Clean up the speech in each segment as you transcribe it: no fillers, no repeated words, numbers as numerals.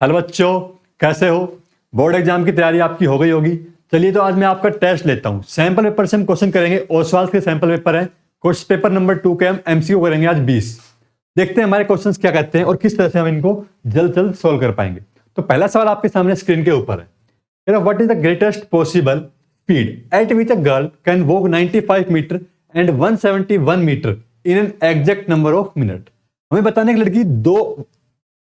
Hello बच्चों, कैसे हो? बोर्ड एग्जाम की तैयारी आपकी हो गई होगी। चलिए तो आज मैं आपका टेस्ट लेता हूं। सैंपल पेपर से हम क्वेश्चन करेंगे। ओसवाल के सैंपल पेपर है। क्वेश्चन पेपर नंबर 2 के हम एमसीक्यू करेंगे आज 20। देखते हैं हमारे क्वेश्चंस क्या कहते हैं और किस तरह से हम इनको जल्द जल्द सोल्व कर पाएंगे। तो पहला सवाल आपके सामने स्क्रीन के ऊपर है। What is the greatest possible speed at which a girl can walk 95 metre and 171 metre in an exact number of minute. हमें बताने की लड़की 2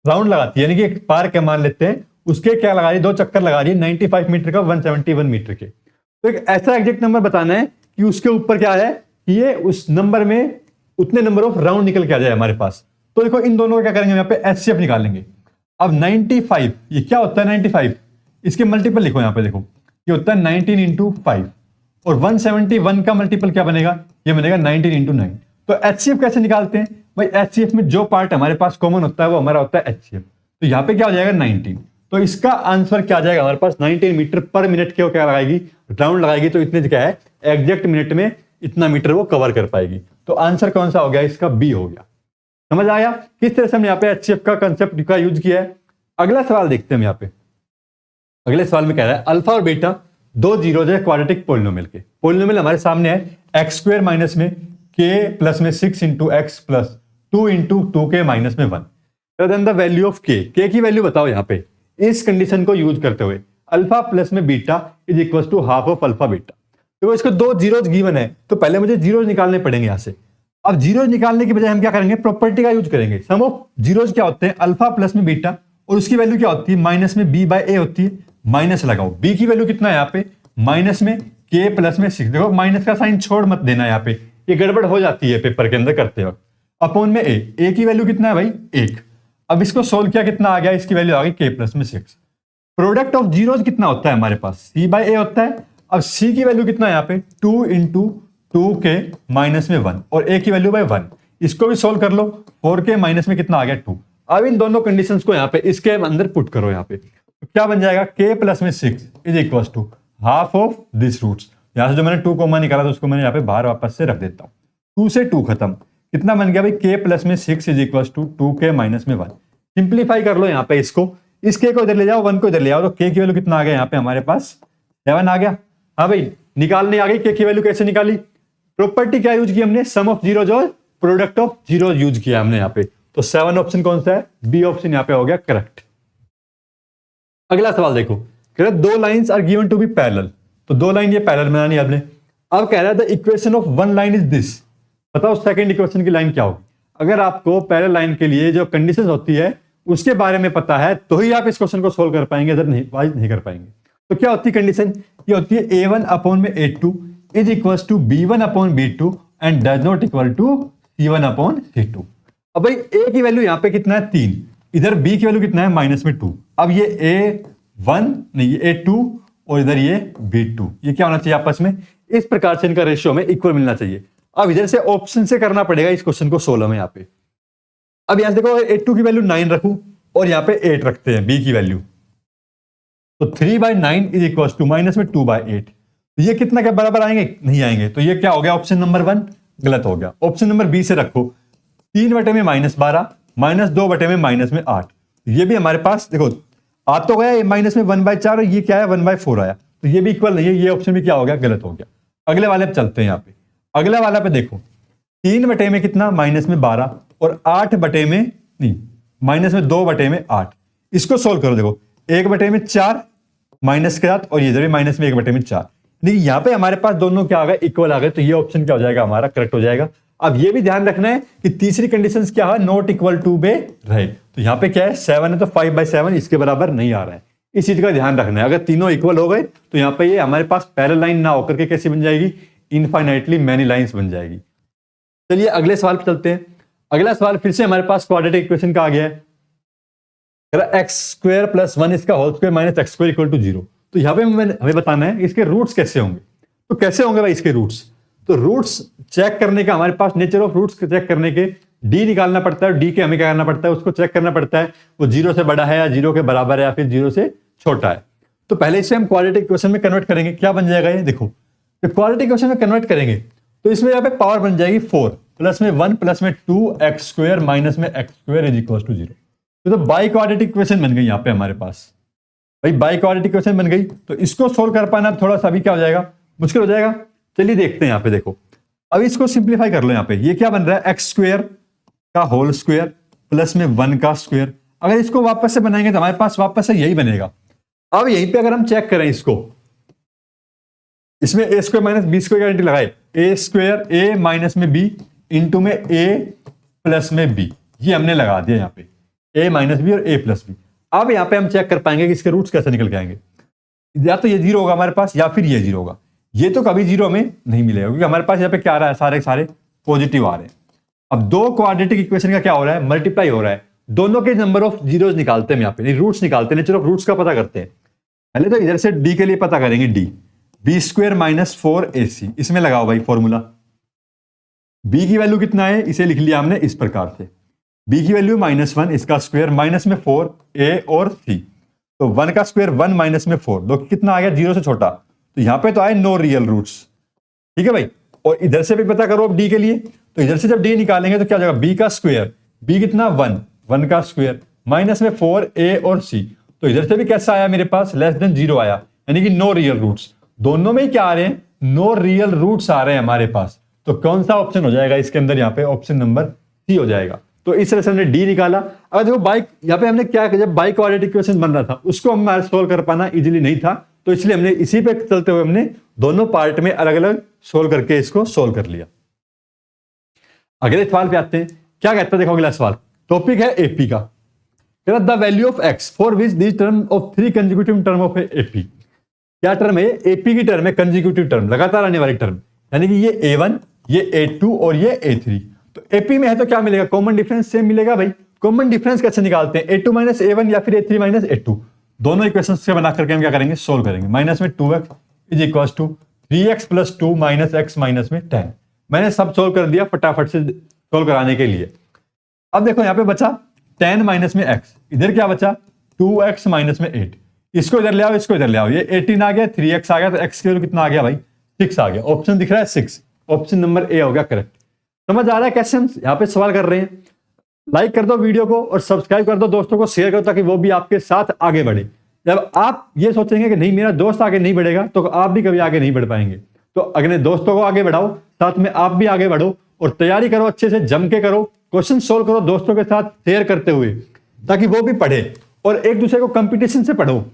राउंड लगाती है, यानी कि एक पार्क है मान लेते हैं, उसके क्या लगा रही है, 2 चक्कर लगा रही है 95 मीटर का 171 मीटर के। तो एक ऐसा एग्जैक्ट नंबर बताना है कि उसके ऊपर क्या है कि ये उस नंबर में उतने नंबर ऑफ राउंड निकल के आ जाए हमारे पास। तो देखो इन दोनों का क्या करेंगे, यहाँ पे एचसीएफ निकालेंगे। अब 95 ये क्या होता है 95, इसके मल्टीपल लिखो यहाँ पे, देखो ये होता है 19 इंटू 5 और 171 का मल्टीपल क्या बनेगा, ये बनेगा 19 इंटू 9। तो एचसीएफ कैसे निकालते हैं भाई, एचसीएफ में जो पार्ट हमारे पास कॉमन होता है वो हमारा होता है एचसीएफ। तो यहाँ पे क्या हो जाएगा 19। तो इसका आंसर क्या आ जाएगा हमारे पास 19 मीटर पर मिनट के क्या लगाएगी, राउंड लगाएगी। तो इतने क्या है एग्जैक्ट मिनट में इतना मीटर वो कवर कर पाएगी। तो आंसर कौन सा हो गया, इसका बी हो गया। समझ आया किस तरह से हमने यहाँ पे एचसीएफ का कंसेप्ट का यूज किया है। अगला सवाल देखते हैं हम यहाँ पे। अगले सवाल में कह रहा है अल्फा और बीटा 2 जीरोज है क्वाड्रेटिक पोलिनोमियल के। पोलिनोमियल हमारे सामने है एक्स स्क्वायर माइनस में के प्लस में 6 इंटू एक्स प्लस 2 इंटू 2 के माइनस में 1। देन द वैल्यू ऑफ के की वैल्यू बताओ यहाँ पे। इस कंडीशन को यूज करते हुए अल्फा प्लस में beta is equal to half of alpha beta. तो इसको 2 जीरोज गिवन है, तो पहले मुझे जीरोज निकालने पड़ेंगे यहाँ से। अब जीरोज निकालने की बजाय हम क्या करेंगे, प्रॉपर्टी का यूज करेंगे। सम ऑफ जीरोज क्या होते हैं, अल्फा प्लस में बीटा और उसकी वैल्यू क्या होती है माइनस में बी बाय ए होती है। माइनस लगाओ, बी की वैल्यू कितना है यहाँ पे माइनस में के प्लस में 6। देखो माइनस का साइन छोड़ मत देना, यहाँ पे ये गड़बड़ हो जाती है पेपर के अंदर करते वक्त। अपॉन में ए की वैल्यू कितना है भाई 1। अब इसको सोल्व किया कितना आ गया, इसकी वैल्यू आ गई के प्लस में 6। प्रोडक्ट ऑफ जीरोज कितना होता है हमारे पास, सी बाय ए होता है। अब सी की वैल्यू कितना है यहाँ पे 2 इंटू 2 के माइनस में 1 और ए की वैल्यू बाय 1। इसको भी सोल्व कर लो, 4 के माइनस में कितना आ गया 2। अब इन दोनों कंडीशंस को यहाँ पे इसके अंदर पुट करो। यहाँ पे तो क्या बन जाएगा के प्लस में 6 is equal to half of this roots. यहां से जो मैंने 2 कॉमन निकाला था उसको मैंने यहाँ पे बाहर वापस से रख देता हूं। 2 से 2 खत्म, कितना बन गया भाई के प्लस में 6 इज इक्वल टू 2 के माइनस में 1। सिंप्लीफाई कर लो यहाँ पे इसको, इस के को इधर ले जाओ 1 को इधर ले आओ, तो के की वैल्यू कितना आ गया यहाँ पे हमारे पास 7 आ गया। हाँ भाई निकालने आ गई के की वैल्यू, कैसे निकाली, प्रॉपर्टी क्या यूज की हमने, सम ऑफ जीरोज और प्रोडक्ट ऑफ जीरोज यूज किया हमने यहाँ पे। तो 7 ऑप्शन कौन सा है, बी ऑप्शन यहाँ पे हो गया करेक्ट। अगला सवाल देखो, कह रहा है 2 lines are given to be parallel. तो 2 लाइन ये पैरेलल बनानी है आपने। अब कह रहा है the equation of 1 line is this. बताओ सेकंड इक्वेशन की लाइन क्या होगी। अगर आपको पैरेलल लाइन के लिए जो कंडीशंस होती है उसके बारे में पता है तो ही आप इस क्वेश्चन को सोल्व कर पाएंगे, अदर नहीं कर पाएंगे। तो क्या होती है कंडीशन, ये होती है a1 अपॉन में a2 is equal to b1 upon b2 and does not equal to c1 upon c2। अब भाई a की वैल्यू यहाँ पे कितना है 3, इधर b की वैल्यू कितना है माइनस में 2। अब ये a1 नहीं ये a2 और इधर ये b2, ये क्या होना चाहिए आपस में, इस प्रकार से इनका रेशियो में इक्वल मिलना चाहिए। अब इधर से ऑप्शन से करना पड़ेगा इस क्वेश्चन को सोल्व में यहाँ पे। अब यहां से देखो a2 की वैल्यू 9 रखूं और यहाँ पे 8 रखते हैं b की वैल्यू, तो 3/9 इज इक्वल टू माइनस में 2/8। तो ये कितना क्या बराबर आएंगे, नहीं आएंगे। तो ये क्या हो गया ऑप्शन नंबर 1 गलत हो गया। ऑप्शन नंबर बी से रखो 3/में -12 माइनस 2/में -8। ये भी हमारे पास देखो आ तो गया माइनस में 1/4 और ये क्या है 1/4 आया, तो ये भी इक्वल नहीं है, ये ऑप्शन भी क्या हो गया गलत हो गया। अगले वाले पे चलते हैं। यहाँ पे अगला वाला पे देखो 3/में में कितना -12 और 8/में नहीं माइनस में 2/में 8। इसको सोल्व करो, देखो 1/में 4 माइनस के साथ और ये इधर भी माइनस में 1/में 4। देखिए यहाँ पे हमारे पास दोनों क्या आ गए इक्वल आ गए, तो ये ऑप्शन क्या हो जाएगा हमारा करेक्ट हो जाएगा। अब ये भी ध्यान रखना है कि तीसरी कंडीशन क्या है, नॉट इक्वल टू बे रहे। तो यहाँ पे क्या है 7 है तो 5/7 इसके बराबर नहीं आ रहा है, इस चीज का ध्यान रखना है। अगर तीनों इक्वल हो गए तो यहाँ पे ये हमारे पास पैरेलल लाइन ना होकर के कैसी बन जाएगी, इनफाइनाइटली मैनी लाइंस बन जाएगी। चलिए अगले सवाल पे चलते हैं। अगला सवाल फिर से हमारे पास क्वाड्रेटिक इक्वेशन का आ गया है, एक्स स्क्वायर प्लस 1 इसका whole square minus x square equal to 0। तो यहाँ पे हमें बताना है इसके रूट्स कैसे होंगे। तो कैसे होंगे भाई इसके रूट्स, तो रूट्स चेक करने का हमारे पास नेचर ऑफ रूट्स चेक करने के डी निकालना पड़ता है। डी के हमें क्या करना पड़ता है, उसको चेक करना पड़ता है वो 0 से बड़ा है या 0 के बराबर है या फिर 0 से छोटा है। तो पहले इसे हम क्वाड्रेटिक इक्वेशन में कन्वर्ट करेंगे। क्या बन जाएगा ये देखो, तो क्वाड्रेटिक इक्वेशन में कन्वर्ट करेंगे तो इसमें यहाँ पे पावर बन जाएगी 4 प्लस में 1 प्लस में 2 एक्स स्क्वायर माइनस में x square is equal to 0। तो बाई क्वाड्रेटिक इक्वेशन बन गई यहाँ पे हमारे पास। भाई बाई क्वाड्रेटिक इक्वेशन बन गई, तो इसको सोल्व कर पाना थोड़ा सा अभी क्या हो जाएगा, मुश्किल हो जाएगा। चलिए देखते हैं यहाँ पे, देखो अब इसको सिंप्लीफाई कर लो। यहाँ पे ये क्या बन रहा है, एक्स स्क्वायर का होल स्क्वायर प्लस में 1 का स्क्वायर। अगर इसको वापस से बनाएंगे तो हमारे पास वापस से यही बनेगा। अब यहीं पे अगर हम चेक करें इसको, इसमें A square minus B square guarantee लगाए, ए स्क्वायर ए माइनस में बी इंटू में ए प्लस में बी, ये हमने लगा दिया यहाँ पे, ए माइनस बी और ए प्लस बी। अब यहाँ पे हम चेक कर पाएंगे कि इसके रूट्स कैसे निकल के आएंगे। या तो ये जीरो होगा हमारे पास या फिर ये जीरो होगा। ये तो कभी जीरो हमें नहीं मिलेगा क्योंकि हमारे पास यहाँ पे क्या आ रहा है, सारे सारे पॉजिटिव आ रहे हैं। अब दो क्वाड्रेटिक इक्वेशन का क्या हो रहा है, मल्टीप्लाई हो रहा है। दोनों के नंबर ऑफ जीरोस निकालते हैं यहाँ पे, रूट्स निकालते हैं, नेचर ऑफ रूट्स का पता करते हैं। पहले तो इधर से डी के लिए पता करेंगे, D B square minus 4ac, इसमें लगाओ भाई फॉर्मूला। बी की वैल्यू कितना है, इसे लिख लिया हमने इस प्रकार से, बी की वैल्यू -1, इसका स्क्वायर माइनस में 4 ए और सी, तो 1 का स्क्वायर 1 माइनस में 4, दो कितना आ गया, जीरो से छोटा, तो यहां पे तो आए नो रियल रूट्स। ठीक है भाई, और इधर से भी पता करो अब डी के लिए, तो इधर से जब डी निकालेंगे तो क्या हो जाएगा, बी का स्क्वायर, बी कितना 1 का स्क्वायर माइनस में 4 ए और सी, तो इधर से भी कैसा आया मेरे पास, लेस देन 0 आया, यानी कि नो रियल रूट्स। दोनों में ही क्या आ रहे हैं, नो रियल रूट्स आ रहे हैं हमारे पास। तो कौन सा ऑप्शन हो जाएगा इसके अंदर, यहाँ पे ऑप्शन नंबर सी हो जाएगा। तो इस तरह से हमने डी निकाला। अब देखो बाई, यहाँ पे हमने क्या किया, जब बाई क्वाड्रेटिक इक्वेशन बन रहा था उसको हमारे सोल्व कर पाना इजीली नहीं था, तो इसलिए हमने इसी पे चलते हुए हमने दोनों पार्ट में अलग अलग सोल्व करके इसको सोल्व कर लिया। अगले सवाल पे आते हैं, क्या कहता है, देखो अगला सवाल टॉपिक है एपी का। The value of x for which this term of 3 consecutive term of AP. क्या टर्म है, एपी की टर्म है, कंसेक्यूटिव टर्म, लगातार आने वाली टर्म, यानी कि ये A1, ये A2 और ये A3। तो एपी में है तो क्या मिलेगा, कॉमन डिफरेंस सेम मिलेगा भाई। कॉमन डिफरेंस कैसे निकालते हैं, A2 माइनस A1 या फिर A3 माइनस A2, दोनों इक्वेशंस से बना करके हम क्या करेंगे, सोल्व करेंगे। माइनस में 2x is equal to 3x plus 2 minus x minus में 10। मैंने सब सोल्व कर दिया फटाफट से सोल्व कराने के लिए। अब देखो यहाँ पे बचा 10 माइनस में x, इधर क्या बचा 2x माइनस में 8, इसको इधर ले आओ, इसको इधर ले आओ, ये 18 आ गया, 3x आ गया, तो x की वैल्यू कितना आ गया भाई, 6 आ गया। ऑप्शन दिख रहा है 6, ऑप्शन नंबर ए हो गया करेक्ट। समझ आ रहा है कैसे हम यहाँ पे सवाल कर रहे हैं। लाइक कर दो वीडियो को और सब्सक्राइब कर दो, दोस्तों को शेयर करो ताकि वो भी आपके साथ आगे बढ़े। जब आप ये सोचेंगे कि नहीं मेरा दोस्त आगे नहीं बढ़ेगा तो आप भी कभी आगे नहीं बढ़ पाएंगे। तो अगले दोस्तों को आगे बढ़ाओ, साथ में आप भी आगे बढ़ो और तैयारी करो, अच्छे से जम के करो, क्वेश्चन सोल्व करो दोस्तों के साथ शेयर करते हुए, ताकि वो भी पढ़े और एक दूसरे को कंपटीशन से पढ़ो,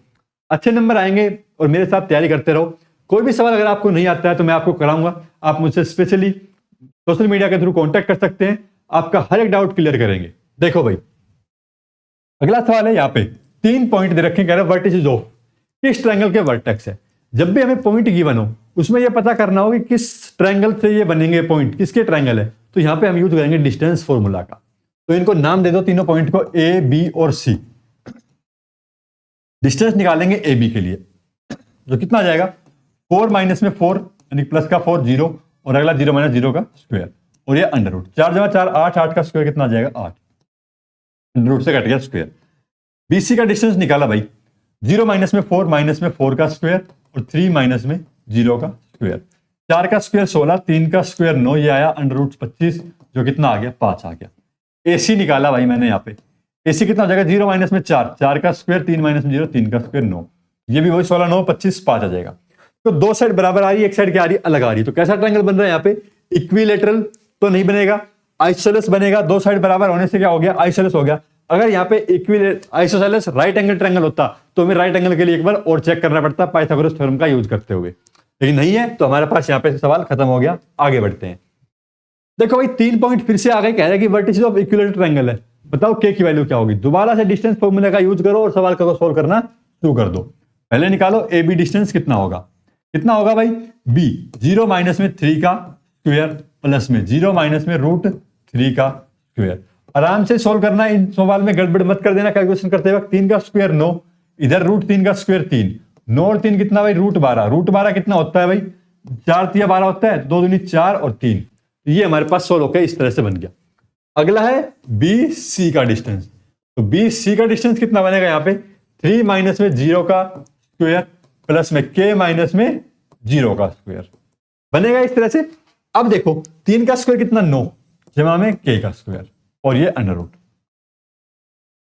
अच्छे नंबर आएंगे। और मेरे साथ तैयारी करते रहो। कोई भी सवाल अगर आपको नहीं आता है तो मैं आपको कराऊंगा, आप मुझसे स्पेशली सोशल मीडिया के थ्रू कांटेक्ट कर सकते हैं, आपका हर एक डाउट क्लियर करेंगे। देखो भाई अगला सवाल है, यहाँ पे 3 पॉइंट दे रखे, कह रहे वर्टिसेस ऑफ, किस ट्रायंगल के वर्टेक्स है। जब भी हमें पॉइंट गिवन हो उसमें यह पता करना हो कि किस ट्रायंगल से ये बनेंगे पॉइंट, किसके ट्रायंगल है, तो यहां पे हम यूज करेंगे डिस्टेंस फॉर्मूला का। तो इनको नाम दे दो तीनों पॉइंट को, ए बी और सी। डिस्टेंस निकालेंगे ए बी के लिए, जो कितना आ जाएगा 4 माइनस में 4 यानी प्लस का 4 0 और अगला 0 माइनस 0 का स्क्वायर और ये अंडर रूट, 4 जमा 4 8, 8 का स्क्वायर कितना आ जाएगा 8, अंडर रूट से कट गया स्क्वायर। बीसी का डिस्टेंस निकाला भाई, 0 माइनस में 4 का स्क्वायर और 3 माइनस में 0 का स्क्वायर, 4 का स्क्वायर 16, 3 का स्क्वायर 9, ये आया अंडर रूट 25, जो कितना आ गया 5 आ गया। एसी निकाला भाई मैंने यहाँ पे, एसी कितना हो जाएगा 0 माइनस में 4, 4 का स्क्वायर 3 माइनस में 0, 3 का स्क्वायर 9, ये भी वही 16 9 25 5 आ जाएगा। तो दो साइड बराबर आ रही है, एक साइड क्या आ रही है अलग आ रही है। तो कैसा ट्रायंगल बन रहा है यहाँ पे, इक्विलेटरल तो नहीं बनेगा, आइसोसेलेस बनेगा। दो साइड बराबर होने से क्या हो गया, आइसोसेलेस हो गया। अगर यहाँ पे आइसोसेलेस राइट एंगल ट्रायंगल होता तो हमें राइट एंगल के लिए एक बार और चेक करना पड़ता पाइथागोरस थ्योरम का यूज करते हुए, लेकिन नहीं है, तो हमारे पास यहाँ पे सवाल खत्म हो गया। आगे बढ़ते हैं। देखो भाई 3 पॉइंट फिर से आ गए, कह रहे हैं कि वर्टिसेस ऑफ इक्विलेटरल ट्रायंगल है, बताओ के की वैल्यू क्या होगी। दोबारा से डिस्टेंस फॉर्मूला का यूज करो और सवाल को सोल्व करना शुरू कर दो। पहले निकालो ए बी डिस्टेंस कितना होगा, कितना होगा भाई बी 0 माइनस में 3 का स्क्वायर प्लस में 0 माइनस में रूट 3 का स्क्वायर। आराम से सोल्व करना, इन सवाल में गड़बड़ मत कर देना कैलकुलेशन करते वक्त। 3 का स्क्वायर 9, इधर रूट 3 का स्क्वायर 3, 9 और 3 कितना भाई रूट 12, रूट 12 कितना होता है भाई 4 3 12 होता है, 2 दूनी 4 और 3, ये हमारे पास सोल्व होकर इस तरह से बन गया। अगला है बी सी का डिस्टेंस, तो बी सी का डिस्टेंस कितना बनेगा यहाँ पे 3 माइनस में 0 का स्क्वायर प्लस में के माइनस में 0 का स्क्वायर बनेगा इस तरह से। अब देखो 3 का स्क्वायर कितना 9 जमा में के का स्क्वायर और ये अंडर रूट,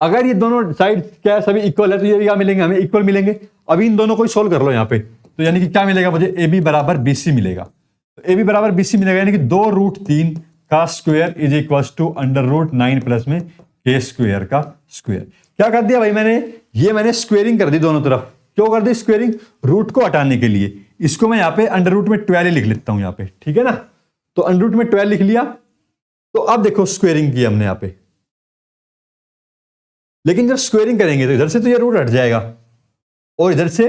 अगर ये दोनों साइड क्या है सभी इक्वल है तो ये भी क्या मिलेंगे, हमें इक्वल मिलेंगे। अभी इन दोनों को ही सोल्व कर लो यहाँ पे, तो यानी कि क्या मिलेगा मुझे, ए बी बराबर बी सी मिलेगा। तो ए बी बराबर बी सी मिलेगा, यानी कि 2√3 का square is equal to √9 plus में के स्क्वायर का स्क्वायर। क्या कर दिया भाई मैंने स्क्वेयरिंग कर दी दोनों तरफ। क्यों कर दी स्क्वेयरिंग, रूट को हटाने के लिए। इसको मैं यहाँ पे √12 लिख लेता हूं यहाँ पे, ठीक है ना। तो √12 लिख लिया। तो अब देखो स्क्वेयरिंग की हमने यहाँ पे, लेकिन जब स्क्वेयरिंग करेंगे तो इधर से तो ये रूट हट जाएगा और इधर से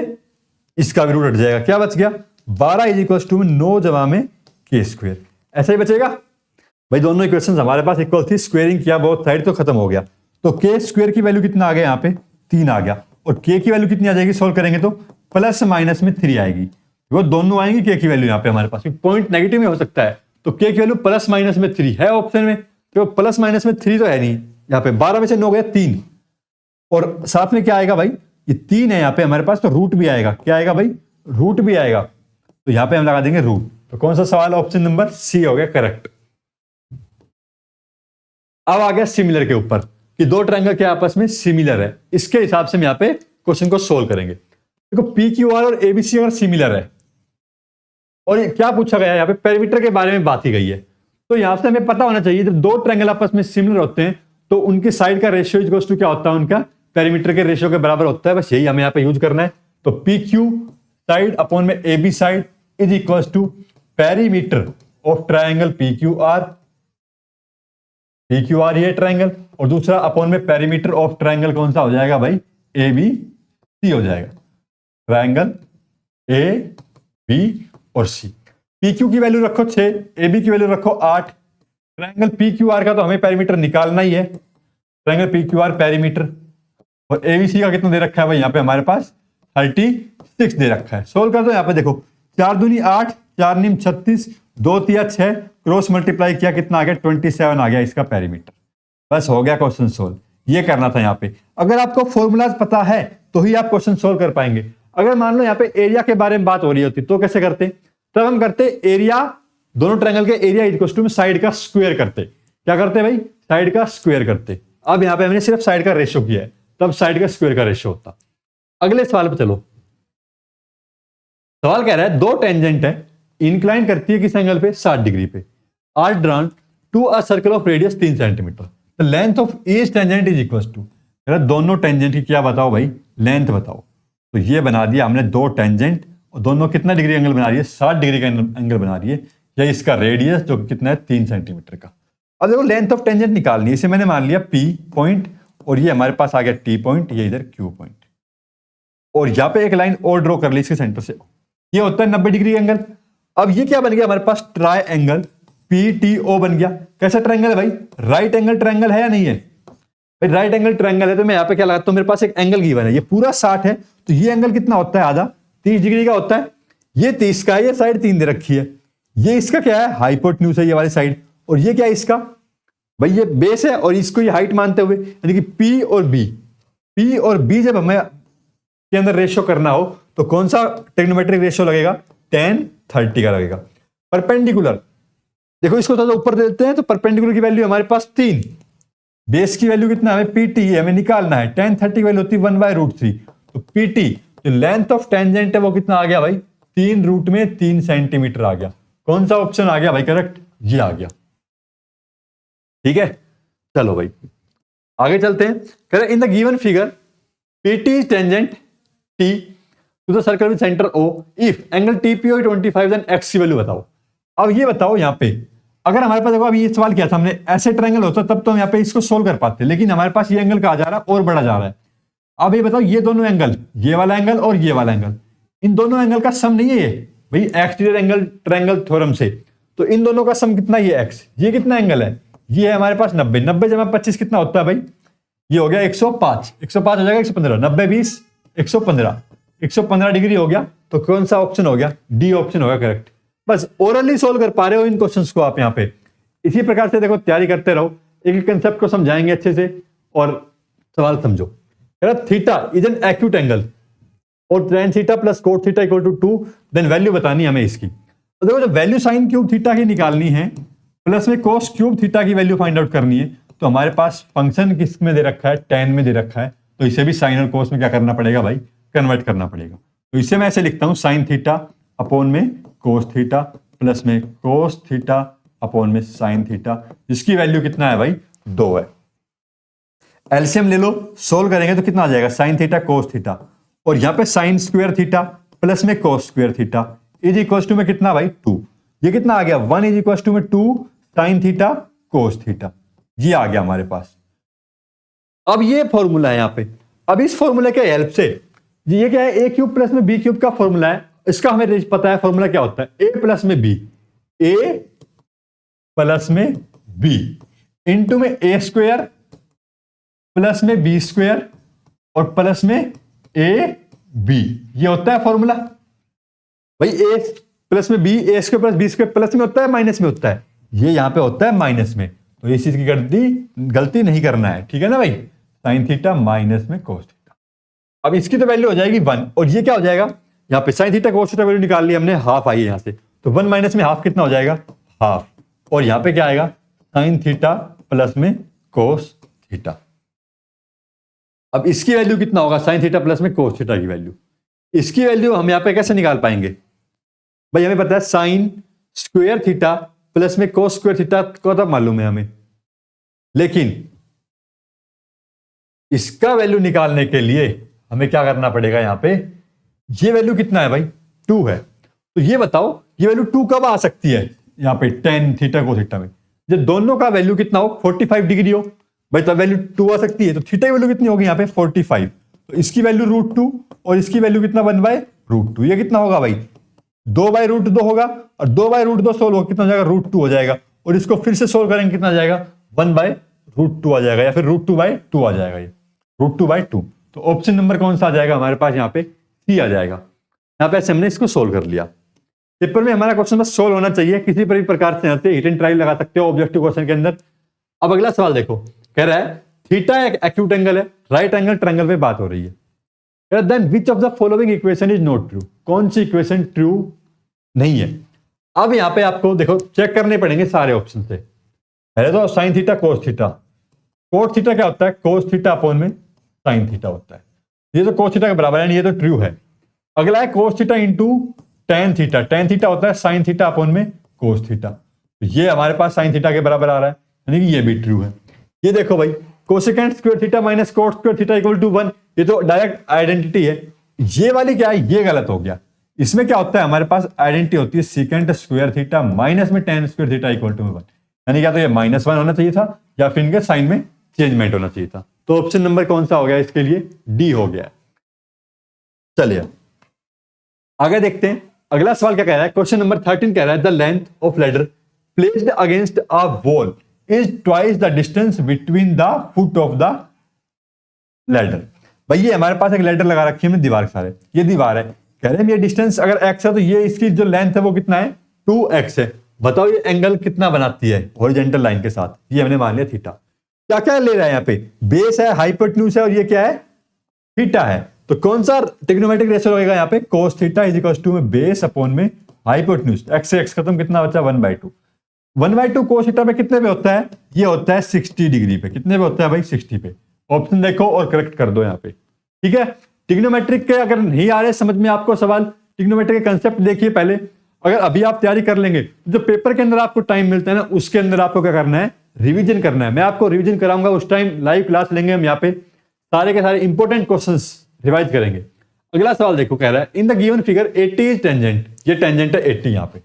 इसका भी रूट हट जाएगा। क्या बच गया, 12 इज इक्वल टू 9 जमा में के स्क्वायर। ऐसा ही बचेगा भाई। दोनों इक्वेशंस हमारे पास इक्वल थी, स्क्वेयरिंग किया बोथ साइड तो खत्म हो गया। तो के स्क्वायर की वैल्यू कितना आ गया, यहाँ पे 3 आ गया। और के की वैल्यू कितनी आ जाएगी सोल्व करेंगे तो प्लस माइनस में 3 आएगी। वो दोनों आएंगी के की वैल्यू यहाँ पे हमारे पास, पॉइंट नेगेटिव में हो सकता है। तो के की वैल्यू प्लस माइनस में 3 है ऑप्शन में, तो प्लस माइनस में 3 तो है नहीं यहाँ पे। 12 में से 9 गया 3, और साथ में क्या आएगा भाई, ये 3 है यहाँ पे हमारे पास, तो रूट भी आएगा। क्या आएगा भाई, रूट भी आएगा। तो यहाँ पे हम लगा देंगे रूट। तो कौन सा सवाल, ऑप्शन नंबर सी हो गया करेक्ट। अब आ गया सिमिलर के ऊपर कि दो ट्रायंगल के आपस में सिमिलर है, इसके हिसाब से हम यहाँ पे क्वेश्चन को सोल्व करेंगे। देखो पी क्यू आर और एबीसी अगर सिमिलर है, और ये क्या पूछा गया है यहाँ पे, पेरीमीटर के बारे में बात की गई है। तो यहां से हमें पता होना चाहिए जब दो ट्रायंगल आपस में सिमिलर होते हैं तो उनकी साइड का रेशियो इक्वल टू क्या होता है, उनका पेरीमीटर के रेशियो के बराबर होता है। बस यही हमें यहाँ पे यूज करना है। तो पी क्यू साइड अपॉन में A B side is equal to perimeter of triangle P Q R ये ट्रायंगल, और दूसरा अपॉन में पेरीमीटर ऑफ ट्रायंगल कौन सा हो जाएगा भाई, ए बी सी हो जाएगा। ट्रायंगल ए बी और सी। पी क्यू की वैल्यू रखो 6, ए बी की वैल्यू रखो 8। ट्रायंगल पी क्यू आर का तो हमें पेरीमीटर निकालना ही है। Triangle P Q are perimeter, और एबीसी का कितना दे रखा है भाई, यहाँ पे हमारे पास 36 दे रखा है। सोल्व कर दो। यहाँ पे देखो 4 दूनी 8, 4 नीम 36, 2 तिया 6, क्रॉस मल्टीप्लाई किया कितना आ गया, 27 आ गया इसका पेरीमीटर। बस हो गया क्वेश्चन सोल्व। ये करना था यहाँ पे। अगर आपको फॉर्मूलाज पता है तो ही आप क्वेश्चन सोल्व कर पाएंगे। अगर मान लो यहाँ पे एरिया के बारे में बात हो रही होती तो कैसे करते, तब हम करते एरिया, दोनों ट्रायंगल के एरिया इक्वल टू साइड का स्क्वायर करते। क्या करते भाई, साइड का स्क्वायर करते। अब यहाँ पे हमने सिर्फ साइड का रेशियो किया है, तब साइड का स्क्वायर का रेशियो होता। अगले सवाल पे चलो। सवाल कह रहा है दो टेंजेंट है, इंक्लाइन करती है किस एंगल पे, 60 डिग्री पे। Are drawn to a circle of radius 3 centimetre. The length of each tangent is equal to, दोनों टेंजेंट की क्या बताओ भाई, लेंथ बताओ। तो ये बना दिया हमने दो टेंजेंट, और दोनों कितना डिग्री एंगल बना रही है, 60 डिग्री का एंगल बना रही है। या इसका रेडियस जो कितना है 3 सेंटीमीटर का। अब देखो लेंथ ऑफ टेंजेंट निकालनी है। इसे मैंने मान लिया पी पॉइंट, और ये हमारे पास आ गया टी पॉइंट, ये इधर क्यू पॉइंट, और यहां पे एक लाइन और ड्रॉ कर ली इसके सेंटर से। ये होता है 90 डिग्री एंगल। अब ये क्या बन गया हमारे पास, triangle P T O बन गया। कैसा ट्रायंगल है भाई, राइट एंगल ट्रायंगल है या नहीं है भाई, राइट एंगल ट्रायंगल है। तो मैं यहाँ पे क्या लगाता हूं, मेरे पास एक एंगल गिवन है, ये पूरा 60 है, तो ये एंगल कितना होता है, आधा 30 डिग्री का होता है। ये 30 का है, ये साइड 3 दे रखी है। ये इसका क्या है, हाइपोटेन्यूज है ये वाली साइड, और ये क्या है इसका भाई, ये बेस है, और इसको ये हाइट मानते हुए, यानी कि पी और बी जब हमें के अंदर रेशियो करना हो तो कौन सा ट्रिग्नोमेट्रिक रेशियो लगेगा, 10/30 का लगेगा। परपेंडिकुलर, देखो इसको थोड़ा ऊपर दे देते हैं, तो परपेंडिकुलर की वैल्यू हमारे पास 3, बेस की वैल्यू कितना हमें पीटी हमें निकालना है, 10/30 की वैल्यू होती है 1/√3। तो पीटी जो लेंथ ऑफ टेंजेंट है वो कितना आ गया भाई, 3 रूट में 3 सेंटीमीटर आ गया। कौन सा ऑप्शन आ गया भाई करेक्ट, ये आ गया। ठीक है, चलो भाई आगे चलते हैं। कह रहे in the given figure PT is tangent T to the circle with centre O if angle TPO 25 then x की वैल्यू बताओ। अब ये बताओ यहाँ पे, अगर हमारे पास देखो अभी ये सवाल किया था हमने, ऐसे ट्रायंगल होता तब तो हम यहाँ पे इसको सोल्व कर पाते, लेकिन हमारे पास ये एंगल कहा जा रहा है और बड़ा जा रहा है। अब ये बताओ ये दोनों एंगल, ये वाला एंगल और ये वाला एंगल, इन दोनों एंगल का सम नहीं है ये भाई, एक्सटीरियर एंगल ट्रायंगल थ्योरम से। तो इन दोनों का सम कितना, ये एक्स, ये कितना एंगल है, ये है हमारे पास 90, 90 जमा 25 कितना होता है भाई, ये हो गया 105, 105 हो जाएगा 115, 90 20 115, 115 डिग्री हो गया। तो कौन सा ऑप्शन हो गया, डी ऑप्शन होगा करेक्ट। बस ओरली सोल्व कर पा रहे हो इन क्वेश्चंस को आप यहाँ पे। इसी प्रकार से देखो तैयारी करते रहो, एक एक कंसेप्ट को समझाएंगे अच्छे से और सवाल समझो। Theta is an acute angle और tan theta plus cot theta equal to 2, then value बतानी हमें इसकी। तो देखो जब वैल्यू साइन क्यूब थीटा की निकालनी है, प्लस में कोस क्यूब थीटा की वैल्यू फाइंड आउट करनी है, तो हमारे पास फंक्शन किस में दे रखा है, tan में दे रखा है, तो इसे भी साइन और कोस में क्या करना पड़ेगा भाई, कन्वर्ट करना पड़ेगा। तो इसे मैं ऐसे लिखता हूं साइन थीटा अपॉन में कोस थीटा प्लस में कोस थीटा अपॉन में साइन थीटा, जिसकी वैल्यू कितना है भाई 2 है। एलसीएम ले लो, सोल्व करेंगे तो कितना आ जाएगा साइन थीटा कोस थीटा, और यहां पे साइन स्क्वायर थीटा प्लस में cos square theta is equal to में कितना भाई 2। ये कितना आ गया 1 इज इक्वल टू में 2 साइन थीटा कोस थीटा, ये आ गया हमारे पास। अब ये फॉर्मूला है यहाँ पे, अब इस फॉर्मूले के हेल्प से ये क्या है, ए क्यूब प्लस में बी क्यूब का फॉर्मूला है, इसका हमें पता है फॉर्मूला क्या होता है, ए प्लस में बी, ए प्लस में बी इंटू में ए स्क्वायर प्लस में बी स्क्वायर और प्लस में ए बी, ये होता है फॉर्मूला भाई। ए प्लस में B, A square plus B square plus में होता है माइनस में होता है, ये यहां पे होता है माइनस में, तो इस चीज की गलती नहीं करना है, ठीक है ना भाई। साइन थीटा माइनस में कोस थीटा, अब इसकी तो वैल्यू हो जाएगी 1, और ये क्या हो जाएगा, यहाँ पे sine theta cos theta value निकाल ली हमने, हाफ आई है यहां से, तो 1 माइनस में हाफ कितना हो जाएगा, हाफ, और यहां पे क्या आएगा साइन थीटा प्लस में कोस थीटा। अब इसकी वैल्यू कितना होगा, साइन थीटा प्लस में कोस थीटा की वैल्यू, इसकी वैल्यू हम यहां पे कैसे निकाल पाएंगे भाई, हमें पता है साइन स्क्वायर थीटा प्लस में कोस स्क्वायर थीटा को तो मालूम है हमें, लेकिन इसका वैल्यू निकालने के लिए हमें क्या करना पड़ेगा, यहां पे ये वैल्यू कितना है भाई 2 है, तो ये बताओ ये वैल्यू 2 कब आ सकती है, यहां पे tan थीटा को थीटा में, जब दोनों का वैल्यू कितना हो 45 डिग्री हो भाई, तब वैल्यू 2 आ सकती है। तो थीटा की वैल्यू कितनी होगी यहाँ पे 45, तो इसकी वैल्यू √2 और इसकी वैल्यू कितना 1/√2, ये कितना होगा भाई 2/√2 होगा, और 2/√2 सोल्व हो कितना हो जाएगा √2 हो जाएगा, और इसको फिर से सोल्व करेंगे कितना आ जाएगा 1/√2 आ जाएगा, या फिर √2/2 आ जाएगा, ये √2/2। तो ऑप्शन नंबर कौन सा आ जाएगा हमारे पास, यहाँ पे सी आ जाएगा। यहाँ पे ऐसे हमने इसको सोल्व कर लिया। पेपर में हमारा क्वेश्चन बस सोल्व होना चाहिए, किसी भी प्रकार से आते हिट एंड ट्रायल लगा सकते हो ऑब्जेक्टिव क्वेश्चन के अंदर। अब अगला सवाल देखो, कह रहा है थीटा एक एक्यूट एंगल है, राइट एंगल ट्रायंगल पे बात हो रही है, then which of the following equation is not true, कौन सी इक्वेशन ट्रू नहीं है। अब यहां पे आपको देखो चेक करने पड़ेंगे सारे ऑप्शन से। पहले तो sine theta cos theta, cos theta क्या होता है कोस थीटा अपॉन में साइन थीटा होता है, ये तो कोस थीटा के बराबर है, ये तो ट्रू है। अगला है cos theta into tan theta, tan theta होता है साइन थीटा अपॉन में कोस थीटा, तो ये हमारे पास साइन थीटा के बराबर आ रहा है, यानी कि ये भी ट्रू है। ये देखो भाई cosecant square theta minus cot square theta equal to 1, ये तो डायरेक्ट आइडेंटिटी है। ये वाली क्या है, ये गलत हो गया। इसमें क्या होता है हमारे पास आइडेंटिटी होती है सेकेंट स्क्वायर थीटा माइनस में tan square theta equal to 1, यानी क्या तो ये -1 होना चाहिए था, या फिर इनके साइन में चेंजमेंट होना चाहिए था। तो ऑप्शन नंबर कौन सा हो गया इसके लिए, डी हो गया। चलिए आगे देखते हैं, अगला सवाल क्या कह रहा है, क्वेश्चन नंबर 13 कह रहा है the length of ladder placed against a wall is twice the distance between the foot of the ladder. भाई ये हमारे पास एक लैडर लगा रखी है हमने दीवार के सारे, ये दीवार है, कह रहे हैं ये डिस्टेंस अगर x है तो ये इसकी जो लेंथ है वो कितना है 2x है। बताओ ये एंगल कितना बनाती है हॉरिजॉन्टल लाइन के साथ, ये हमने मान लिया थीटा। क्या क्या ले रहा है यहाँ पे, बेस है, हाइपोटेन्यूज है, और ये क्या है थीटा है। तो कौन सा ट्रिग्नोमेट्रिक रेशियो लगेगा यहाँ पे, cos theta is equal to में बेस अपॉन में हाइपोटेन्यूज, x से x खत्म, कितना बचा 1/2। 1/2 कोस थीटा पे कितने पे होता है, ये होता है 60 डिग्री पे। कितने पे होता है भाई 60 पे। ऑप्शन देखो और करेक्ट कर दो यहाँ पे, ठीक है। ट्रिग्नोमेट्रिक के अगर नहीं आ रहे समझ में आपको सवाल, ट्रिग्नोमेट्रिक के कंसेप्ट देखिए पहले। अगर अभी आप तैयारी कर लेंगे, जो पेपर के अंदर आपको टाइम मिलता है ना, उसके अंदर आपको क्या करना है, रिवीजन करना है। मैं आपको रिवीजन कराऊंगा, उस टाइम लाइव क्लास लेंगे हम, यहाँ पे सारे के सारे इंपॉर्टेंट क्वेश्चंस रिवाइज करेंगे। अगला सवाल देखो, कह रहा है इन the given figure 80 is tangent, ये टेंजेंट है 80, यहाँ पे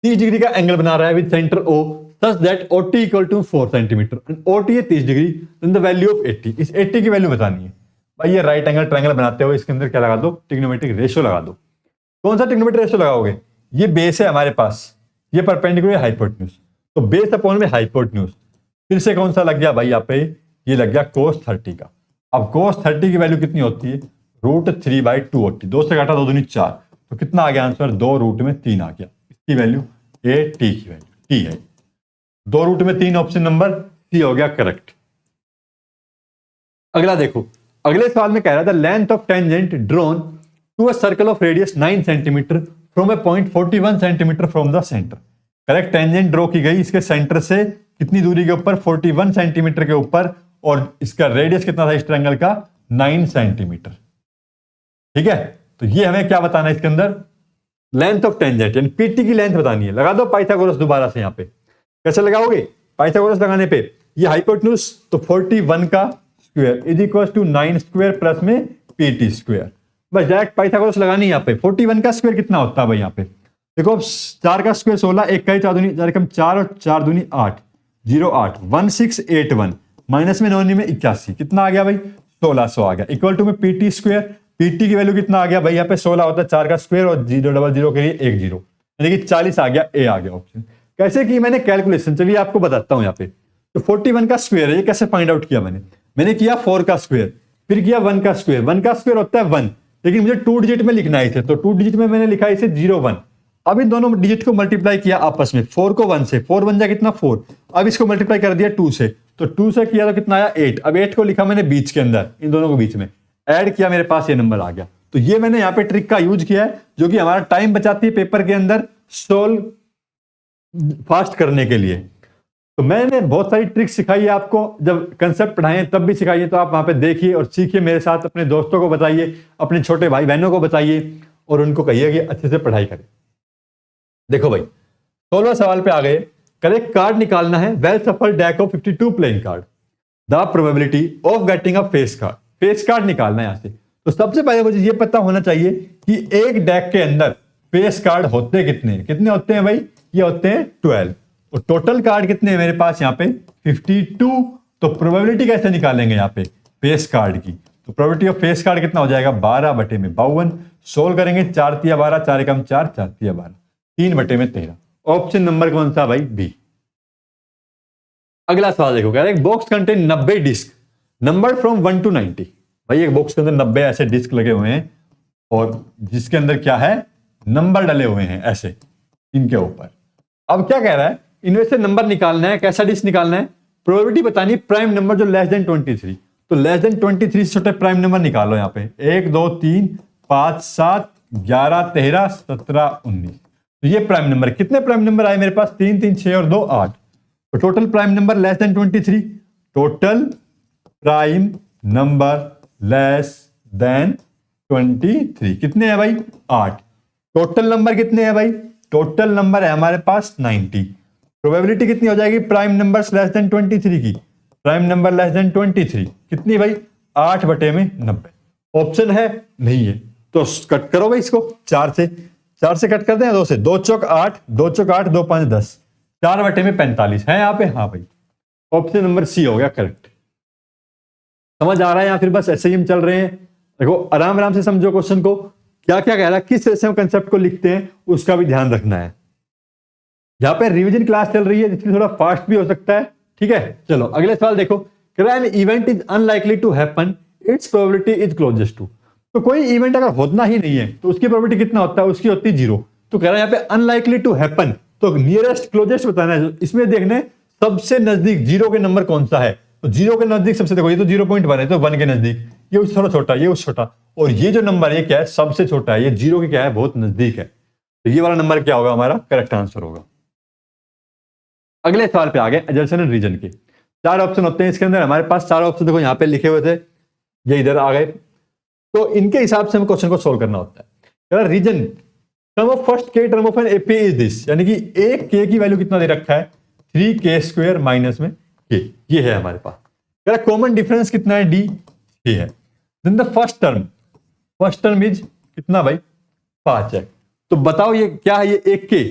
30 डिग्री का एंगल बना रहा है with centre O such that OT equal to 4 centimetre and OT है 30 degree, then the value of 80, इस 80 की वैल्यू बतानी है। भाई ये राइट एंगल ट्रायंगल बनाते हो, इसके अंदर क्या लगा दो, ट्रिग्नोमेट्रिक रेशियो लगा दो। कौन सा ट्रिग्नोमेट्रिक रेशियो लगाओगे, ये बेस है हमारे पास, ये परपेंडिकुलर हाइपोटेन्यूज, तो बेस अपॉन में हाइपोटेन्यूज, फिर से कौन सा लग गया भाई यहाँ पे, ये लग गया cos 30 का। अब cos 30 की वैल्यू कितनी होती है, √3/2 होती है, 2 से घटा 2 दूनी 4, तो कितना आ गया आंसर, 2 रूट में 3 आ गया। इसकी वैल्यू ए टी की वैल्यू टी है, 2 रूट में 3, ऑप्शन नंबर सी हो गया करेक्ट। अगला देखो, अगले सवाल में कह रहा था length of tangent drawn to a circle of radius 9 centimetre from a point 41 centimetre from the centre. Correct, tangent draw की गई इसके सेंटर से कितनी दूरी के ऊपर, 41 सेंटीमीटर के ऊपर, और इसका रेडियस कितना था इस ट्रायंगल का, 9 सेंटीमीटर। ठीक है, तो ये हमें क्या बताना है इसके अंदर, लेंथ ऑफ टेंजेंट, यानी पीटी की लेंथ बतानी है। लगा दो पाइथागोरस दोबारा से। यहां पे कैसे लगाओगे, पाइथागोरस लगाने पे ये हाइपोटेन्यूज, तो 41 का square is equal to 9 square plus में पीटी स्क्वायर। बस डायरेक्ट पाइथागोरस लगानी है। यहाँ पे 41 का स्क्वायर कितना होता है भाई, यहाँ पे देखो 4 का स्क्वायर 16, 1 का ही 4 दूनी 4 और 4 दूनी 8, 0 8 1681 माइनस में 9 में 81, कितना आ गया भाई 1600 आ गया। इक्वल टू में पीटी स्क्वायर, पीटी की वैल्यू कितना आ गया भाई, यहाँ पे 16 होता है 4 का स्क्वायर और 000 के लिए 1 0, यानी कि 40 आ गया, ए आ गया ऑप्शन। कैसे की मैंने कैलकुलेशन, चलिए आपको बताता हूं। यहाँ पे तो 41 का स्क्वायर है, ये कैसे फाइंड आउट किया मैंने किया 4 का स्क्वायर, फिर किया 1 का स्क्वायर। 1 का स्क्वायर होता है 1, लेकिन मुझे 2 डिजिट में लिखना है इसे, तो 2 डिजिट में मैंने लिखा इसे 0 1। अब इन दोनों डिजिट को मल्टीप्लाई किया आपस में, 4 को 1 से, 4 बन जाए कितना 4, अब इसको मल्टीप्लाई कर दिया 2 से, तो 2 से किया तो कितना आया 8। अब 8 को लिखा मैंने बीच के अंदर, इन दोनों को बीच में ऐड किया, मेरे पास ये नंबर आ गया। तो ये मैंने यहाँ पे ट्रिक का यूज किया है, जो कि हमारा टाइम बचाती है पेपर के अंदर सोल्व फास्ट करने के लिए। तो मैंने बहुत सारी ट्रिक्स सिखाई है आपको, जब कंसेप्ट पढ़ाएं तब भी सिखाइए, तो आप वहां पे देखिए और सीखिए मेरे साथ, अपने दोस्तों को बताइए, अपने छोटे भाई बहनों को बताइए, और उनको कहिए कि अच्छे से पढ़ाई करें। देखो भाई 16वां सवाल पे आ गए। करेक्ट कार्ड निकालना है, वेल सफल deck of 52 playing card, the probability of getting a face card. Face card निकालना है यहां से। तो सबसे पहले मुझे यह पता होना चाहिए कि एक डेक के अंदर फेस कार्ड होते कितने होते हैं भाई, ये होते हैं 12, और टोटल कार्ड कितने हैं मेरे पास यहाँ पे 52। तो प्रोबेबिलिटी कैसे निकालेंगे यहाँ पे फेस कार्ड की, तो प्रोबेबिलिटी ऑफ फेस कार्ड कितना हो जाएगा 12/52। सोल्व करेंगे 4 तिया 12, 4 एकम 4, 4 तिया 12, 3/13। ऑप्शन नंबर कौन सा भाई, बी। अगला सवाल देखो, कह रहे हैं box contain 90 disc number from 1 to 90। भाई एक बॉक्स के अंदर 90 ऐसे डिस्क लगे हुए हैं, और जिसके अंदर क्या है नंबर डले हुए हैं ऐसे इनके ऊपर। अब क्या कह रहा है, इनमें से नंबर निकालना है, कैसा डिस्क निकालना है, प्रोबेबिलिटी बतानी, प्राइम नंबर जो लेस देन 23। तो लेस देन 23 से छोटे प्राइम नंबर निकालो यहाँ पे, 1 2 3 5 7 11 13 17 19। तो ये प्राइम नंबर, कितने प्राइम नंबर आए मेरे पास 3 3 6 और 2 8। तो total prime number less than 23, total prime number less than 23 कितने हैं भाई 8। टोटल नंबर कितने हैं भाई, टोटल नंबर है हमारे पास 90। प्रोबेबिलिटी कितनी हो जाएगी प्राइम नंबर लेस देन 23 की, प्राइम नंबर लेस देन 23 कितनी भाई 8/90। ऑप्शन है नहीं है, तो कट करो भाई इसको 4 से कट कर दें, 2 से, 2 चौक 8, 2 चौक 8, 2 5 10, 4/45 है यहाँ पे। हाँ भाई ऑप्शन नंबर सी हो गया करेक्ट। समझ आ रहा है, या फिर बस ऐसे ही हम चल रहे हैं। देखो आराम आराम से समझो क्वेश्चन को, क्या क्या कह रहा है, किस तरह से हम कंसेप्ट को लिखते हैं उसका भी ध्यान रखना है। यहां पे रिवीजन क्लास चल रही है, जिसमें थोड़ा फास्ट भी हो सकता है। ठीक है, चलो अगले सवाल देखो। कह रहा है an event is unlikely to happen, its probability is closest to. तो कोई इवेंट अगर होना ही नहीं है तो उसकी प्रोबेबिलिटी कितना होता है, उसकी होती है 0। तो कह रहा है यहाँ पे अनलाइकली टू हैपन, तो नियरेस्ट क्लोजेस्ट बताना है। इसमें देखने सबसे नजदीक 0 के नंबर कौन सा है, तो 0 के नजदीक सबसे, देखो ये तो 0.1 है, तो 1 के नजदीक, ये उससे थोड़ा छोटा, ये उससे छोटा, और ये जो नंबर है क्या है सबसे छोटा है, ये 0 के क्या है बहुत नजदीक है। तो ये वाला नंबर क्या होगा हमारा करेक्ट आंसर होगा। अगले सवाल पे आ गए एडजसेंट एंड रीजन के। 4 ऑप्शन होते हैं इसके अंदर, हमारे पास 4 ऑप्शन देखो यहाँ पे लिखे हुए थे, ये इधर आ गए। तो इनके हिसाब से हमें क्वेश्चन को सोल्व करना होता है। रीजन सम ऑफ फर्स्ट के term of an AP is this, यानी कि एक के की वैल्यू कितना दे रखा है 3k² माइनस में के, ये है हमारे पास। कॉमन डिफरेंस कितना है डी, ये है। Then the first term is कितना भाई 5 है। तो बताओ ये क्या है, ये एक के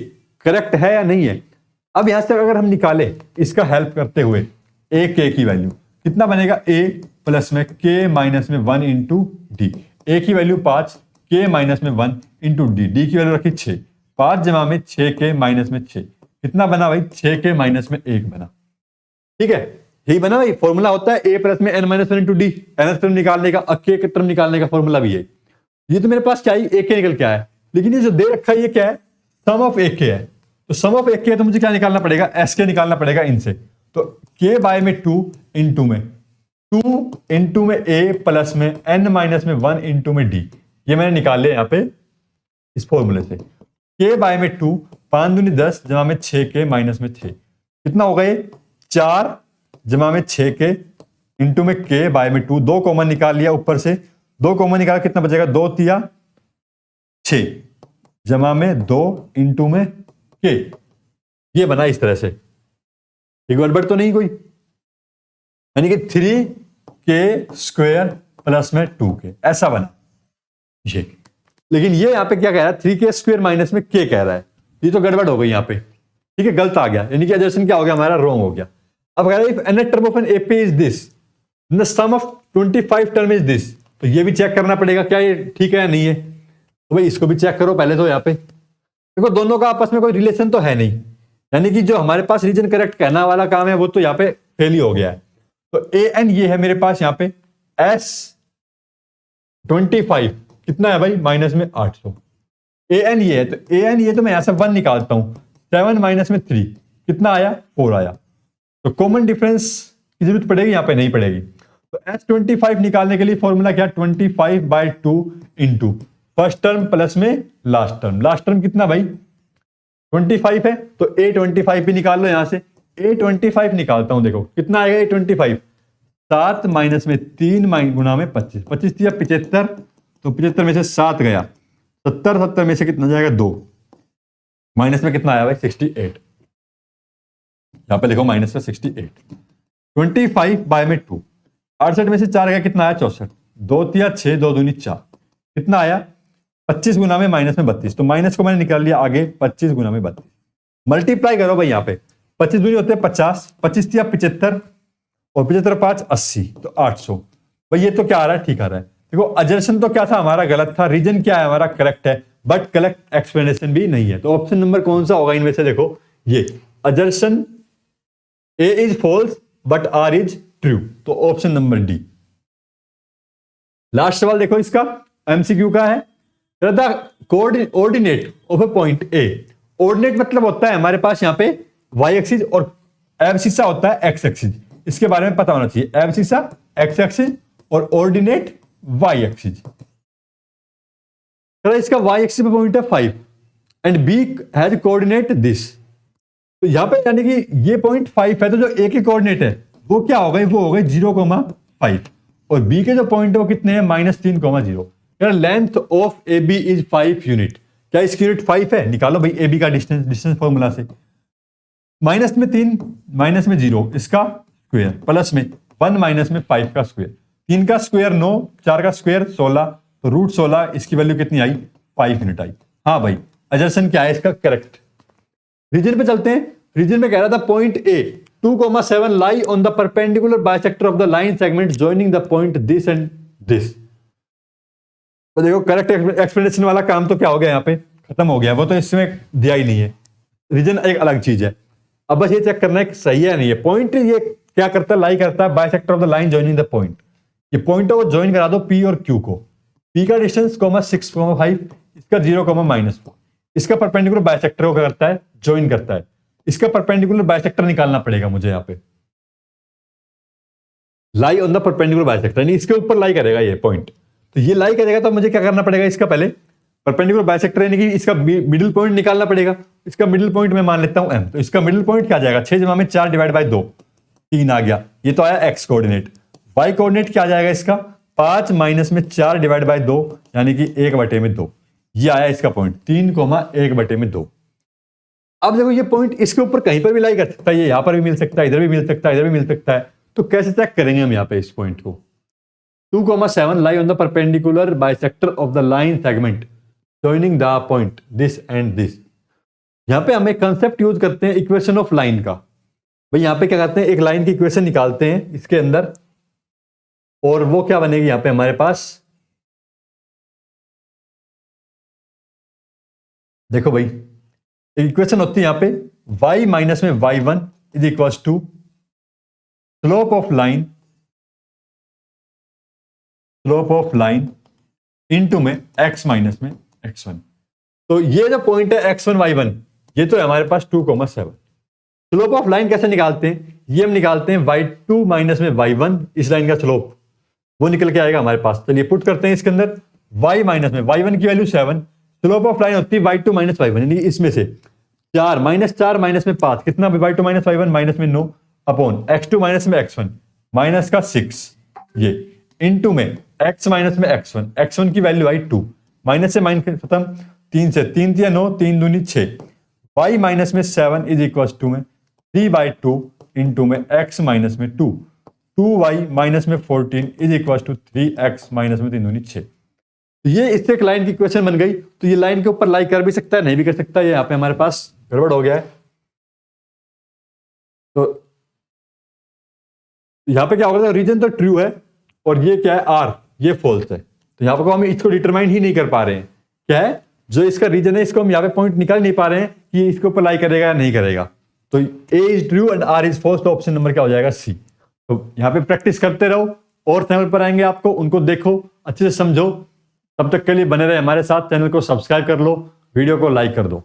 करेक्ट है या नहीं है। अब यहां से अगर हम निकाले इसका हेल्प करते हुए, ए के की वैल्यू कितना बनेगा, ए प्लस में के माइनस में 1 इंटू डी। ए की वैल्यू 5, के माइनस में 1 इंटू डी, डी की वैल्यू रखी 6, 5 जमा में 6k माइनस में 6 कितना बना भाई 6k माइनस में 1 बना। ठीक है, यही बना भाई। फॉर्मूला होता है ए प्लस में n minus 1 into D, nth term निकालने का, के टर्म निकालने का फॉर्मूला भी है। ये तो मेरे पास क्या है ए के निकल के आया, लेकिन ये जो दे रखा है ये क्या है सम ऑफ ए के है। तो सम ऑफ ए के है तो मुझे क्या निकालना पड़ेगा, एस के निकालना पड़ेगा इनसे। तो के बाय में 2 इंटू में 2 इंटू में ए प्लस में n माइनस में 1 इंटू में डी, ये मैंने निकाल लिया यहाँ पे इस फॉर्मूले से। के बाय में 2, 5 दूनी 10 जमा में 6k माइनस में 6 कितना होगा ये 4 जमा में 6k इंटू में k बाय में 2, 2 कॉमन निकाल लिया ऊपर से, 2 कॉमन निकाल कितना बचेगा, 2 तिया 6 जमा में 2 इंटू में k। ये बना इस तरह से, एक गड़बड़ तो नहीं कोई, यानी कि 3k स्क्वायर प्लस में 2k ऐसा बना ये। लेकिन ये यहां पे क्या कह रहा है, 3k स्क्वायर माइनस में k कह रहा है, ये तो गड़बड़ हो गई यहां पे, ठीक है, गलत आ गया, यानी कि एडजस्टमेंट क्या हो गया हमारा, रॉन्ग हो गया। अब कह रहा है if nth term of an AP is this, the sum of 25 term is this, तो ये भी चेक करना पड़ेगा क्या ये ठीक है या नहीं है। तो भाई इसको भी चेक करो पहले तो। यहाँ पे देखो दोनों का आपस में कोई रिलेशन तो है नहीं, यानी कि जो हमारे पास रीजन करेक्ट कहना वाला काम है वो तो यहाँ पे फेल ही हो गया है। तो ए एन ये है मेरे पास यहाँ पे, एस 25 कितना है भाई, माइनस में 800। ए एन ये है, तो ए एन ये तो मैं यहां से 1 निकालता हूं, 7 माइनस में 3 कितना आया, 4 आया। तो कॉमन डिफरेंस की जरूरत पड़ेगी, यहां पे नहीं पड़ेगी। तो S25 निकालने के लिए फॉर्मूला क्या, 25/2 इंटू फर्स्ट टर्म प्लस में लास्ट टर्म। लास्ट टर्म कितना भाई 25 है, तो A25 भी निकाल लो यहां से। A25 निकालता हूं, देखो कितना आएगा A25, 7 माइनस में 3 गुना में 25, 25 दिया 75, तो 75 में से 7 गया, 70, 70 में से कितना जाएगा 2, माइनस में कितना आया भाई 68। यहां पे देखो माइनस में 68, 25 बाय में 2, 68 में से 4 गया कितना आया 64, 2 तिया 6, 2 दूनी 4 कितना आया 25 गुना में माइनस में 32, तो माइनस को मैंने निकाल लिया आगे, 25 गुना में 32 मल्टीप्लाई करो भाई, यहाँ पे 25 दूनी होते हैं 50, 25 तिया 75 और 75 5 80, तो 800। भाई ये तो क्या आ रहा है, ठीक आ रहा है। देखो अजर्शन तो क्या था हमारा, गलत था, रीजन क्या है हमारा करेक्ट है, बट करेक्ट एक्सप्लेनेशन भी नहीं है। तो ऑप्शन नंबर कौन सा होगा इनमें से, देखो ये assertion A is false but R is true, तो ऑप्शन नंबर डी। लास्ट सवाल देखो इसका, एमसीक्यू का है, ordinate of a point A. Ordinate मतलब होता है हमारे पास यहाँ पे वाई एक्सिस और एब्सिसा होता है एक्स एक्सिस, इसके बारे में पता होना चाहिए। एब्सिसा एक्स एक्सिस और ऑर्डिनेट वाई एक्सिस। इसका वाई एक्सिस पे पॉइंट है 5 and B has coordinate this, तो यहां पे यानी कि ये पॉइंट 5 है, तो जो ए के कोऑर्डिनेट है वो क्या हो गए, वो हो गए 0,5 और बी के जो पॉइंट है वो कितने हैं -3,0। Length of A B is 5 unit, क्या इसकी यूनिट 5 है, निकालो भाई ए बी का डिस्टेंस, डिस्टेंस फॉर्मूला से, माइनस में 3 माइनस में 0 इसका स्क्वायर प्लस में 1 माइनस में 5 का स्क्वायर, 3 का स्क्वायर 9, 4 का स्क्वायर 16, तो रूट 16 इसकी वैल्यू कितनी आई 5 यूनिट आई। हाँ भाई अजर्शन क्या है इसका करेक्ट। रीजन पे चलते हैं, रीजन में कह रहा था point A 2,7 lie on the perpendicular bisector of the line segment joining the point this and this. तो देखो करेक्ट एक्सप्लेनेशन वाला काम तो क्या हो गया, यहाँ पे खत्म हो गया, वो तो इसमें दिया ही नहीं है, रीजन एक अलग चीज है। अब बस ये चेक करना है कि सही है नहीं है। पॉइंट ये क्या करता है, लाई करता है bisector of the line joining the point, ये पॉइंट को ज्वाइन करा दो पी और क्यू को, पी का डिस्टेंस 6,5, इसका 0,-4, इसका परपेंडिकुलर बाइसेक्टर को करता है ज्वाइन करता है, इसका परपेंडिकुलर बाइसेक्टर निकालना पड़ेगा मुझे यहाँ पे, lie on the perpendicular bisector, यानी इसके ऊपर लाई करेगा ये पॉइंट, तो ये लाई करेगा तो मुझे क्या करना पड़ेगा, इसका पहले परपेंडिकुलर बाइसेक्टर यानी कि इसका मिडिल पॉइंट निकालना पड़ेगा। इसका मिडिल पॉइंट मैं मान लेता हूं m, तो इसका मिडिल पॉइंट क्या आ जाएगा 6 जमा में 4 डिवाइड बाय 2, 3 आ गया, ये तो आया x कोऑर्डिनेट। y कोऑर्डिनेट क्या आ जाएगा इसका 5 माइनस में 4 डिवाइड बाय 2 यानी कि 1/2, ये आया इसका पॉइंट 3,1/2। अब देखो ये पॉइंट इसके ऊपर कहीं पर भी लाई कर सकता है, ये यहां पर भी मिल सकता है, इधर भी मिल सकता है, इधर भी मिल सकता है, तो कैसे चेक करेंगे हम यहाँ पे इस पॉइंट को। 2,7 lie on the perpendicular bisector of the line segment joining the point this and this. यहां पे हम एक कंसेप्ट यूज करते हैं इक्वेशन ऑफ लाइन का। भाई यहां पे क्या करते हैं, एक लाइन की इक्वेशन निकालते हैं इसके अंदर, और वो क्या बनेगी यहां पे हमारे पास, देखो भाई इक्वेशन होती है यहां पे y माइनस में y1 is equals to slope of line into में x माइनस में x1। तो ये जो पॉइंट है x1 y1 ये तो है हमारे पास 2,7। स्लोप ऑफ लाइन कैसे निकालते हैं, ये हम निकालते हैं y2 माइनस में y1, इस लाइन का स्लोप वो निकल के आएगा हमारे पास। चलिए पुट करते हैं इसके अंदर, y माइनस में y1 की वैल्यू 7, स्लोप ऑफ लाइन होती है y2 माइनस y1, यानी इसमें से 4 माइनस में 5 कितना, y2 माइनस y1 माइनस में 9, अपॉन x2 माइनस में x1 माइनस का 6 ये इनटू में x माइनस में x1 की वैल्यू आई 2 माइनस से माइनस खत्म 3 से 3 या 9 3 दूनी 6 y माइनस में 7 इज इक्वल टू में 3/2 इंटू में x माइनस में 2 2y माइनस में 14 is equal to 3x minus में 3 दूनी 6। तो ये इससे एक लाइन की इक्वेशन बन गई। तो ये लाइन के ऊपर लाई कर भी सकता है, नहीं भी कर सकता, ये यहाँ पे हमारे पास गड़बड़ हो गया है। तो यहाँ पे क्या होगा, रीजन तो ट्रू है और ये क्या है r, ये फॉल्स है। तो यहाँ पर हम इसको डिटरमाइन ही नहीं कर पा रहे हैं, क्या है जो इसका रीजन है इसको हम यहाँ पे पॉइंट निकाल नहीं पा रहे हैं कि ये इसके ऊपर लाई करेगा या नहीं करेगा। तो a is true and r is false, तो ऑप्शन नंबर क्या हो जाएगा C। तो यहाँ पे प्रैक्टिस करते रहो और चैनल पर आएंगे आपको, उनको देखो, अच्छे से समझो। तब तक के लिए बने रहे हमारे साथ, चैनल को सब्सक्राइब कर लो, वीडियो को लाइक कर दो।